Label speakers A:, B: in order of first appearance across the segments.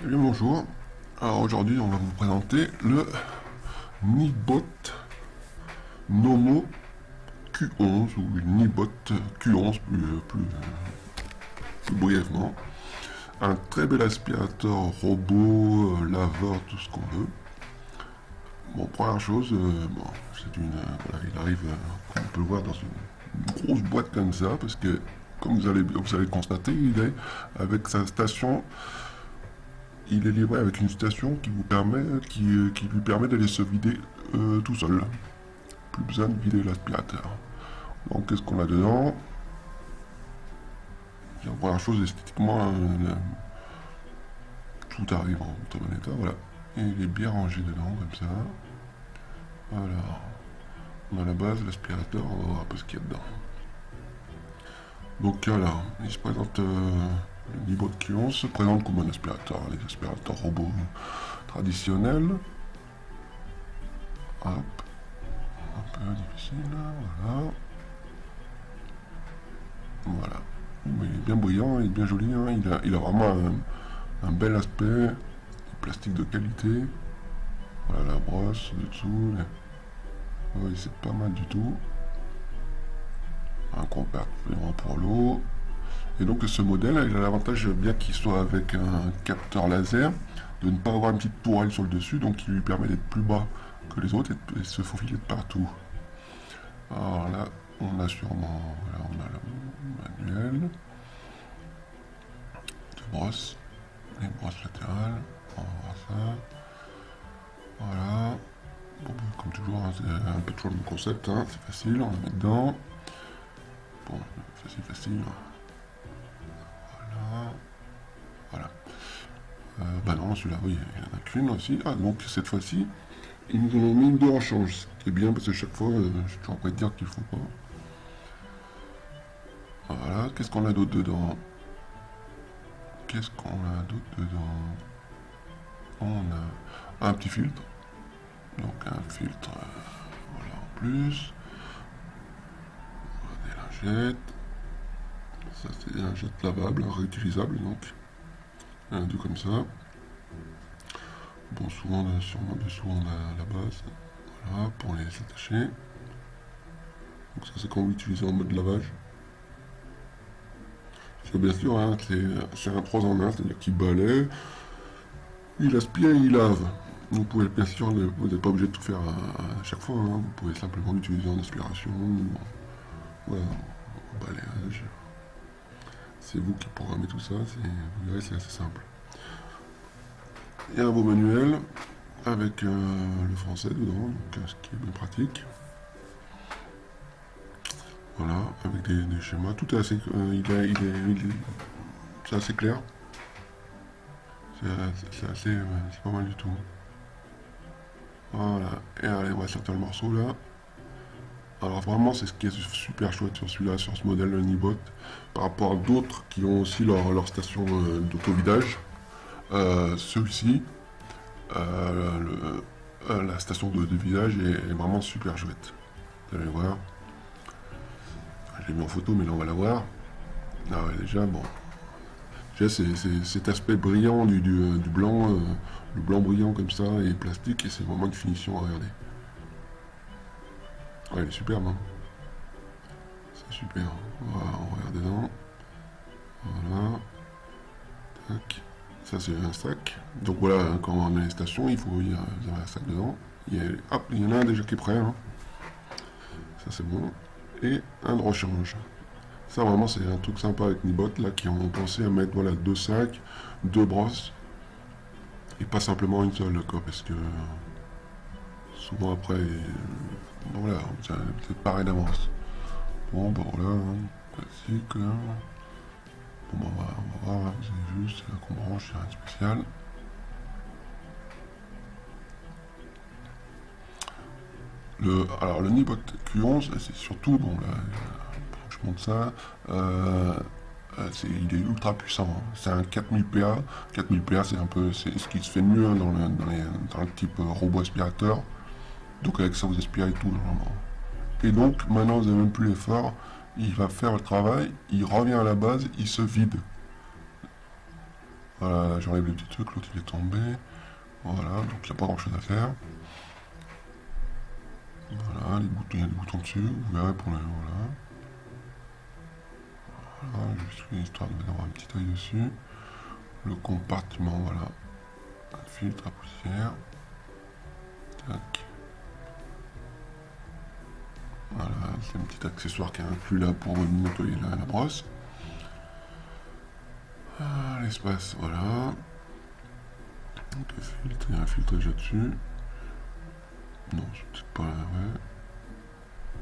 A: Eh bien bonjour, alors aujourd'hui on va vous présenter le Nibot Nomo Q11 ou le Nibot Q11 plus brièvement. Un très bel aspirateur robot, laveur, tout ce qu'on veut. Bon, première chose, c'est voilà, il arrive, comme on peut le voir, dans une grosse boîte comme ça, parce que comme vous allez le constater, il est avec sa station. Il est livré avec une station qui lui permet d'aller se vider tout seul. Plus besoin de vider l'aspirateur. Donc qu'est-ce qu'on a dedans? La première chose, esthétiquement, tout arrive en très bon état, voilà. Et il est bien rangé dedans, comme ça. Voilà. On a la base, l'aspirateur, on va voir un peu ce qu'il y a dedans. Donc voilà, il se présente, le niveau de client se présente comme un aspirateur, les aspirateurs robots traditionnels. Hop, un peu difficile, voilà. Voilà. Mais il est bien brillant, il est bien joli, hein. Il a vraiment un bel aspect, plastique de qualité. Voilà la brosse dessous. Oui, c'est pas mal du tout. Un compartiment pour l'eau. Et donc ce modèle, il a l'avantage, bien qu'il soit avec un capteur laser, de ne pas avoir une petite tourelle sur le dessus, donc qui lui permet d'être plus bas que les autres et de se faufiler de partout. Alors là, on a sûrement, voilà, on a le manuel de brosse, les brosses latérales, on va voir ça. Voilà. Bon, comme toujours, hein, c'est un peu toujours le même concept, hein, c'est facile, on la met dedans. Bon, facile. Voilà. Voilà. Bah non, celui-là, oui, il n'y en a qu'une aussi. Ah, donc cette fois-ci, ils nous en ont mis deux en change, ce qui est bien parce que chaque fois, je suis toujours prêt de dire qu'il faut pas. Voilà, qu'est-ce qu'on a d'autre dedans? On a un petit filtre. Donc un filtre, voilà, en plus. Des lingettes. Ça, c'est des lingettes lavables, hein, réutilisables, donc. Deux comme ça. Bon, souvent, sûrement dessous, on a la base. Voilà, pour les attacher. Donc ça, c'est quand vous l'utilisez en mode lavage. Parce que bien sûr, hein, c'est un 3 en 1, c'est-à-dire qu'il balaie, il aspire et il lave. Vous pouvez, bien sûr, vous n'êtes pas obligé de tout faire à chaque fois, hein. Vous pouvez simplement l'utiliser en aspiration, voilà, en balayage. C'est vous qui programmez tout ça, vous verrez, c'est assez simple. Et un beau manuel avec le français dedans, donc, ce qui est bien pratique. Voilà, avec des schémas, tout est assez, c'est assez clair. C'est pas mal du tout. Voilà, et allez, on va sortir le morceau là. Alors vraiment, c'est ce qui est super chouette sur celui-là, sur ce modèle Nibot, par rapport à d'autres qui ont aussi leur station d'autovidage. Celui-ci, la station de vidage est vraiment super chouette. Vous allez voir. Je l'ai mis en photo, mais là on va la voir. Ah ouais, déjà, bon. Déjà, c'est cet aspect brillant du blanc, le blanc brillant comme ça, et plastique, et c'est vraiment une finition à regarder. Ouais, il est superbe, hein. C'est super. On regarde dedans. Voilà. Tac. Ça, c'est un sac. Donc voilà, hein, quand on a les stations, il y a un sac dedans. Hop, il y en a un déjà qui est prêt, hein. Ça, c'est bon. Et un de rechange. Ça, vraiment, c'est un truc sympa avec Nibot, là, qui ont pensé à mettre, voilà, deux sacs, deux brosses, et pas simplement une seule, quoi, parce que souvent après, bon, voilà, c'est peut-être pareil d'avance. Bon, bon, voilà, hein, classique, hein. Bon, bah, on va voir, c'est juste, c'est là qu'on branche, c'est rien de spécial. Alors, le Nibot Q11, c'est surtout, bon, là, je montre ça, il est ultra puissant, hein. C'est un 4000 PA. 4000 PA, c'est ce qui se fait de mieux, hein, dans le type robot aspirateur. Donc avec ça, vous aspirez tout normalement. Et donc, maintenant, vous n'avez même plus l'effort. Il va faire le travail, il revient à la base, il se vide. Voilà, là, j'enlève le petit truc, l'autre il est tombé. Voilà, donc il n'y a pas grand chose à faire. Voilà, les boutons, il y a des boutons dessus, vous verrez pour le. Voilà. Voilà, juste histoire d'avoir un petit œil dessus. Le compartiment, voilà. Un filtre à poussière. Tac. Voilà, c'est un petit accessoire qui est inclus là pour nettoyer la brosse. Ah, l'espace, voilà. Donc le filtre, il y a un filtre déjà dessus. Non, c'est peut-être pas là, ouais.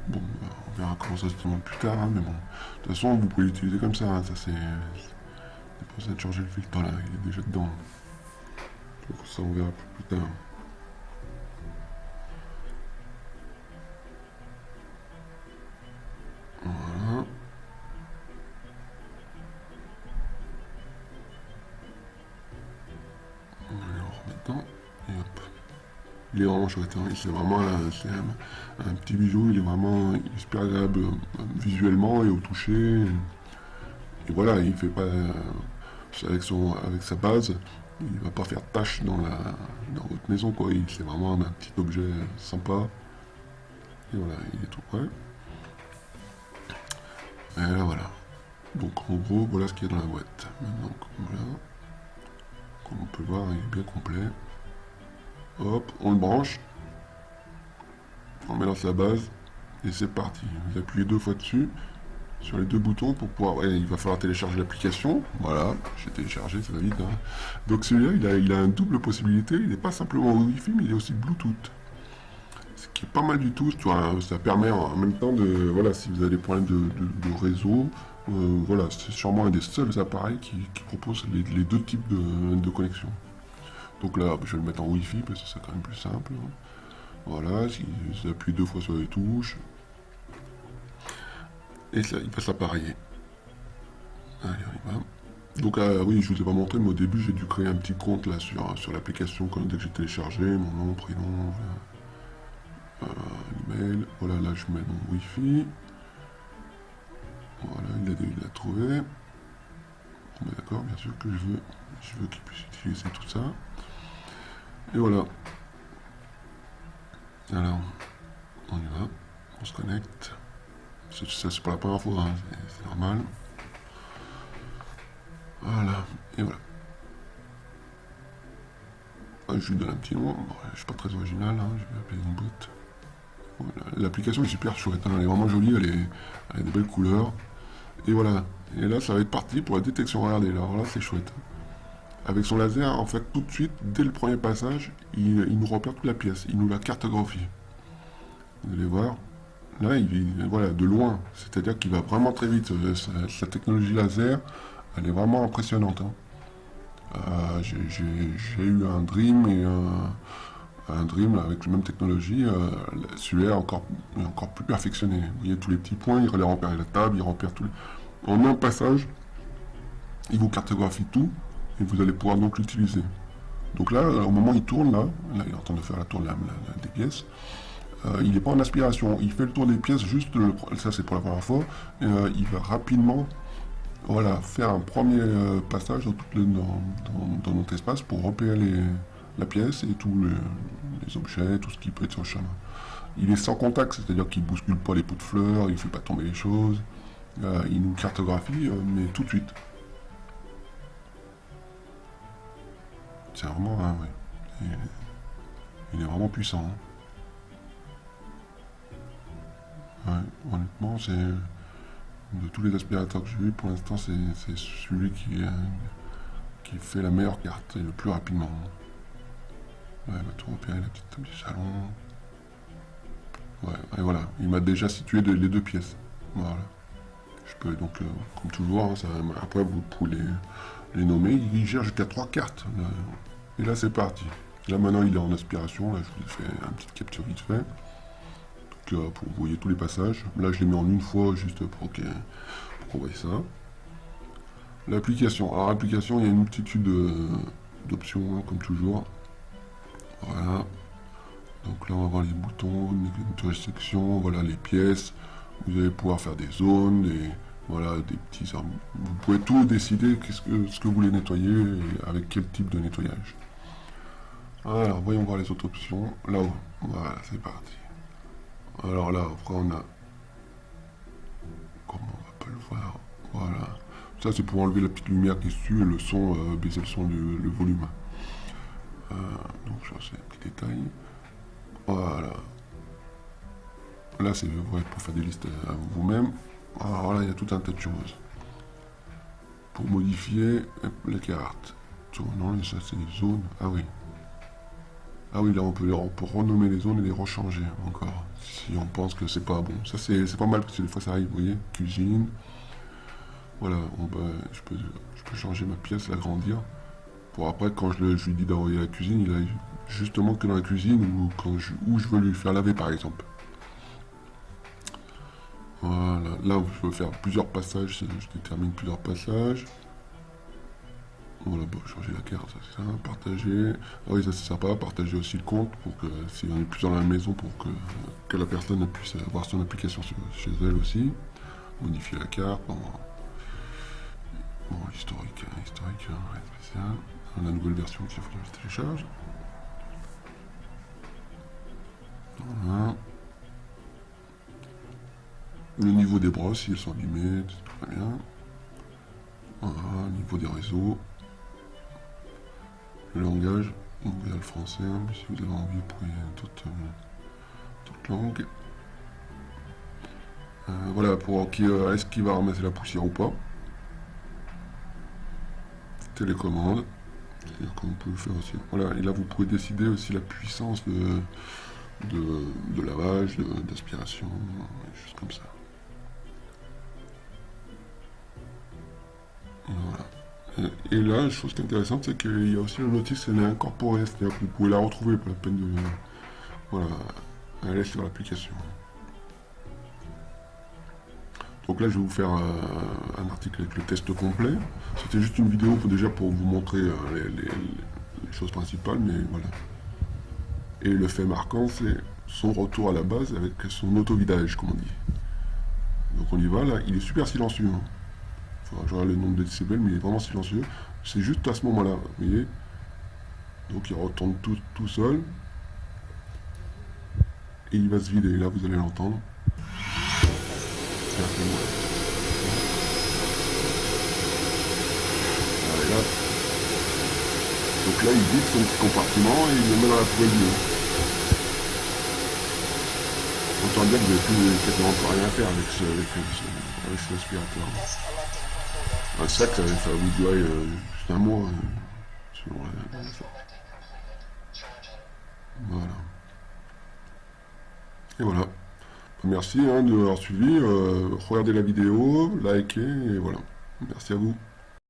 A: Bon, on verra comment ça se demande plus tard, hein, mais bon. De toute façon, vous pouvez l'utiliser comme ça, hein, ça c'est pas besoin de changer le filtre là, il est déjà dedans. Donc ça, on verra plus tard. Voilà. On va le remettre dedans, et hop. Il est vraiment chouette, hein. C'est vraiment un petit bijou, il est vraiment super agréable visuellement et au toucher. Et voilà, il fait pas avec sa base, il va pas faire tâche dans votre maison quoi. C'est vraiment un petit objet sympa. Et voilà, il est tout prêt. Et là voilà. Donc en gros, voilà ce qu'il y a dans la boîte. Maintenant, voilà. Comme on peut le voir, il est bien complet. Hop, on le branche. On met dans sa base. Et c'est parti. Vous appuyez 2 fois dessus. Sur les 2 boutons pour pouvoir. Ouais, il va falloir télécharger l'application. Voilà, j'ai téléchargé, ça va vite. Hein. Donc celui-là, il a une double possibilité. Il n'est pas simplement Wi-Fi, mais il est aussi Bluetooth. Ce qui est pas mal du tout. Tu vois, ça permet en même temps de. Voilà, si vous avez des problèmes de réseau, voilà, c'est sûrement un des seuls appareils qui propose les 2 types de connexion. Donc là, je vais le mettre en Wi-Fi parce que c'est quand même plus simple. Hein. Voilà, j'appuie 2 fois sur les touches. Et ça, il va s'appareiller. Allez, on y va. Donc oui, je vous ai pas montré, mais au début j'ai dû créer un petit compte là sur l'application dès que j'ai téléchargé, mon nom, prénom, email. Voilà, là je mets mon Wi-Fi. Voilà, il a trouvé. Bon, d'accord, bien sûr que je veux qu'il puisse utiliser tout ça. Et voilà. Alors, on y va, on se connecte. Ça c'est pas la première fois, hein, c'est normal. Voilà, et voilà. Je lui donne un petit nom, bon, je suis pas très original, hein, je vais appeler une boîte. Voilà. L'application est super chouette, hein, elle est vraiment jolie, elle a des belles couleurs. Et voilà, et là ça va être parti pour la détection, regardez, alors là c'est chouette. Avec son laser, en fait, tout de suite, dès le premier passage, il nous repère toute la pièce, il nous la cartographie. Vous allez voir, là, voilà, de loin, c'est-à-dire qu'il va vraiment très vite. Sa technologie laser, elle est vraiment impressionnante. Hein. J'ai eu un Dream et un Dream avec la même technologie. Celui-là est encore plus perfectionné. Vous voyez tous les petits points, il les repère la table, il repère tous les. En un passage, il vous cartographie tout et vous allez pouvoir donc l'utiliser. Donc là, au moment où il tourne, là il est en train de faire la tour des pièces. Il n'est pas en aspiration, il fait le tour des pièces, juste ça c'est pour la première fois. Il va rapidement voilà, faire un premier passage dans notre espace pour repérer la pièce et tous les objets, tout ce qui peut être sur le chemin. Il est sans contact, c'est-à-dire qu'il ne bouscule pas les pots de fleurs, il ne fait pas tomber les choses. Il nous cartographie, mais tout de suite. C'est vraiment, hein, ouais. Il est vraiment puissant. Hein. Ouais, honnêtement, c'est de tous les aspirateurs que j'ai vus, pour l'instant, c'est celui qui fait la meilleure carte et le plus rapidement. Ouais, il va tout repérer, la petite table du salon. Ouais, et voilà, il m'a déjà situé les 2 pièces. Voilà. Je peux donc, comme toujours, hein, après vous pouvez les nommer. Il gère jusqu'à 3 cartes. Là. Et là, c'est parti. Là, maintenant, il est en aspiration. Là, je vous ai fait une petite capture vite fait. Donc, pour vous voyez tous les passages. Là, je les mets en une fois, juste pour qu'on voie ça. L'application. Alors, l'application, il y a une multitude d'options, hein, comme toujours. Voilà. Donc là, on va voir les boutons, nettoyage section, voilà les pièces. Vous allez pouvoir faire des zones, Voilà, des petits... Vous pouvez tout décider ce que vous voulez nettoyer et avec quel type de nettoyage. Alors, voyons voir les autres options. Là-haut, voilà, c'est parti. Alors là, après on a... Comment on va pas le voir? Voilà. Ça, c'est pour enlever la petite lumière qui est dessus et le son, baisser le son, le volume. Donc, ça, c'est un petit détail. Voilà. Là, c'est ouais, pour faire des listes à vous-même. Alors là, il y a tout un tas de choses. Pour modifier les cartes. Non, ça, c'est les zones. Ah oui. Ah oui, là, on peut renommer les zones et les rechanger encore. Si on pense que c'est pas bon. Ça, c'est pas mal parce que des fois, ça arrive, vous voyez. Cuisine. Voilà, je peux changer ma pièce, l'agrandir. Pour après, quand je lui dis d'envoyer la cuisine, il a justement que dans la cuisine ou où je veux lui faire laver, par exemple. Voilà, là je peux faire plusieurs passages, je détermine plusieurs passages. Voilà, bon, changer la carte, ça c'est ça, partager. Ah oui, ça c'est sympa, partager aussi le compte pour que s'il y en a plusieurs dans la maison pour que la personne puisse avoir son application chez elle aussi. Modifier la carte, bon, historique, ouais, spécial. La nouvelle version qu'il faut que je télécharge. Voilà. Le niveau des brosses, si elles sont allumées, c'est très bien. Voilà, niveau des réseaux. Le langage, donc il y a le français, mais si vous avez envie, vous pouvez d'autres langues. Voilà, pour est-ce qu'il va ramasser la poussière ou pas. Télécommande, c'est-à-dire qu'on peut le faire aussi. Voilà, et là vous pouvez décider aussi la puissance de lavage, d'aspiration, des choses comme ça. Voilà. Et là, une chose qui est intéressante, c'est qu'il y a aussi la notice, elle est incorporée, c'est-à-dire que vous pouvez la retrouver, pas la peine de... Voilà, elle est sur l'application. Donc là, je vais vous faire un article avec le test complet. C'était juste une vidéo pour vous montrer les choses principales, mais voilà. Et le fait marquant, c'est son retour à la base avec son auto-vidage, comme on dit. Donc on y va, là, il est super silencieux. Hein. Enfin, j'aurai le nombre de décibels, mais il est vraiment silencieux. C'est juste à ce moment-là, vous voyez. Donc il retourne tout seul. Et il va se vider, et là vous allez l'entendre. Là. Donc là, il vide son petit compartiment et il le met dans la poubelle du haut. Autant dire que vous n'avez quasiment plus rien à faire avec cet aspirateur. Un sac, ça vous doit juste un mois. Voilà. Et voilà. Merci de m'avoir suivi. Regardez la vidéo, likez et voilà. Merci à vous.